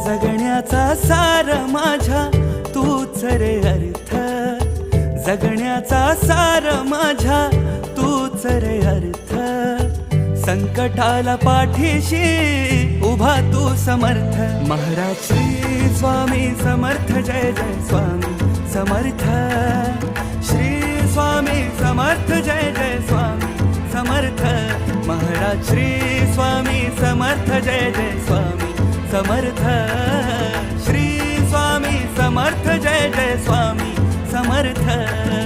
जगण्याचा सार माझ्या तूच रे अर्थ, जगण्याचा सार माझ्या तूच रे अर्थ. संकटाला पाठीशी उभा तू समर्थ. महाराज श्री स्वामी समर्थ, जय जय स्वामी समर्थ. श्री स्वामी समर्थ, जय जय स्वामी समर्थ. महाराज श्री स्वामी समर्थ, जय जय स्वामी समर्थ. श्री स्वामी समर्थ, जय जय स्वामी समर्थ.